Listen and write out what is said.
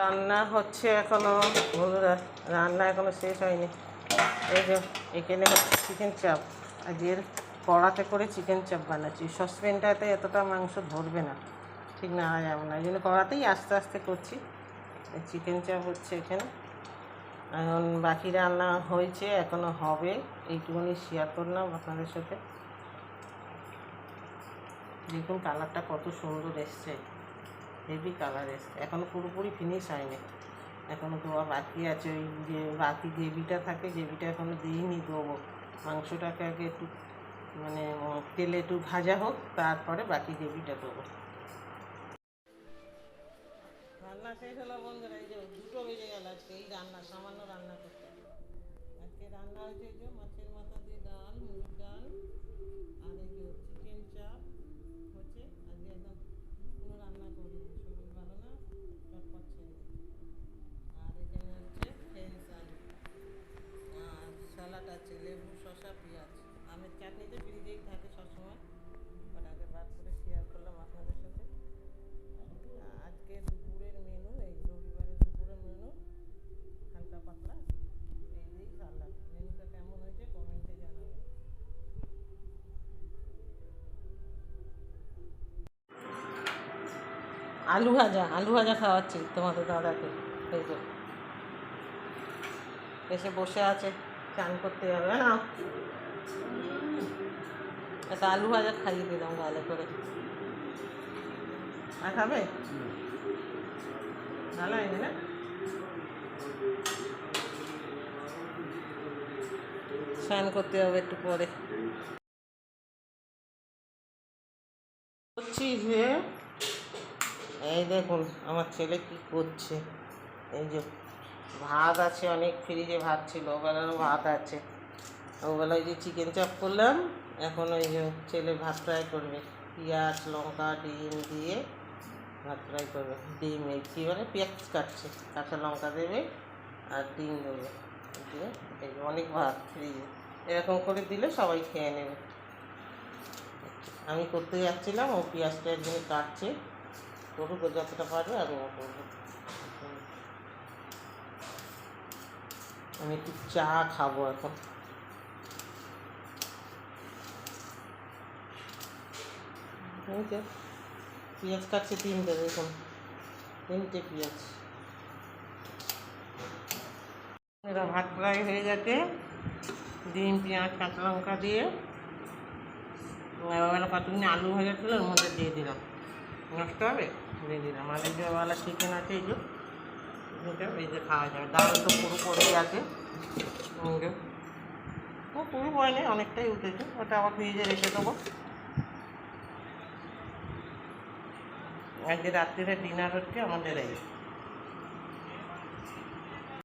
রান্না হচ্ছে এখনো বন্ধুরা, রান্না এখনো শেষ হয়নি। এই যে এখানে হচ্ছে চিকেন চাপ, আজকের কড়াতে করে চিকেন চাপ বানাচ্ছি। সসপ্যানটাতে এতটা মাংস ধরবে না, ঠিক না যাবে না, এই জন্য কড়াতেই আস্তে আস্তে করছি। চিকেন চাপ হচ্ছে এখানে। এখন বাকি রান্না হয়েছে, এখনো হবে, এইটুকুনি শেয়ার করলাম আপনাদের সাথে। দেখুন কালারটা কত সুন্দর এসছে, হেভি কালার এসছে। এখনও পুরোপুরি ফিনিশ হয়নি, এখনও দেওয়া বাকি আছে। ওই যে বাকি গ্রেভিটা থাকে, গ্রেভিটা এখনও দিইনি, দেবো। মাংসটাকে আগে একটু মানে তেলে একটু ভাজা হোক, তারপরে বাকি গ্রেভিটা দেবো। রান্না শেষ হলো বন্ধুরা, এই যে 2টো বেজে গেল আজকে এই রান্না, সামান্য রান্না করতে। আজকে রান্না হয়েছে এই যে মাছের মাথা দিয়ে ডাল, মুগের ডাল, আর এই যে চিকেন চাপ হচ্ছে। আজকে একদম কোনো রান্না করিনি, শরীর ভালো না, চটপট ছেড়ে। আর এখানে হচ্ছে ফ্রেঞ্চ আলু, আর স্যালাড আছে, লেবু, শসা, পেঁয়াজ। আমের চাটনিতে ফ্রিজেই থাকে সবসময়, ওটাকে বার করে শেয়ার করলাম আপনাদের সাথে। আজকে দুপুরের মেনু, এই রবিবারের দুপুরের মেনু হালকা পাতলা এই দিয়েই সারলাম। মেনুটা কেমন হয়েছে কমেন্টে জানাবেন। আলু ভাজা খাওয়াচ্ছি তোমাদের দাদাকে। এই যে এসে বসে আছে, চান করতে যাবে না, একটা আলু ভাজা খাইয়ে দিলাম ভালো করে। আর খাবে? ভালো হয়নি না? স্নান করতে হবে একটু পরে। করছি যে এই দেখুন আমার ছেলে কি করছে। এই যে ভাত আছে, অনেক ফ্রিজে ভাত ছিল, ওবেলারও ভাত আছে। ওবেলায় যে চিকেন চাপ করলাম, এখন ওই যে ছেলে ভাত ফ্রাই করবে, পেঁয়াজ, লঙ্কা, ডিম দিয়ে ভাত ফ্রাই করবে। ডিম এই কী বলে, পেঁয়াজ কাটছে, কাঁচা লঙ্কা দেবে আর ডিম দেবে, দিয়ে এই অনেক ভাত ফ্রিজে, এরকম করে দিলে সবাই খেয়ে নেবে। আমি করতে যাচ্ছিলাম, ও পেঁয়াজটা একদিন কাটছে, করুক, যতটা পারবে আমিও করবো। আমি একটু চা খাবো এখন। পেঁয়াজ কাটছে 3টে, দেখুন 3টে পেঁয়াজ। এরা ভাত ফ্রাই হয়ে গেছে, ডিম, পেঁয়াজ, কাঁচা লঙ্কা দিয়ে কতদিন আলু ভাজা ছিল ওর মধ্যে দিয়ে দিলাম, নষ্ট হবে, দিয়ে দিলাম। আর এই যে ওয়ালা চিকেন আছে, এই যে এই যে খাওয়া যাবে। ডাল তো পুরো পড়েই আছে, ও পুরো পড়েনি, অনেকটাই উঠেছে, ওটা আবার ফ্রিজে রেখে দেবো। আজকে রাত্রিরে ডিনার হচ্ছে আমাদের এই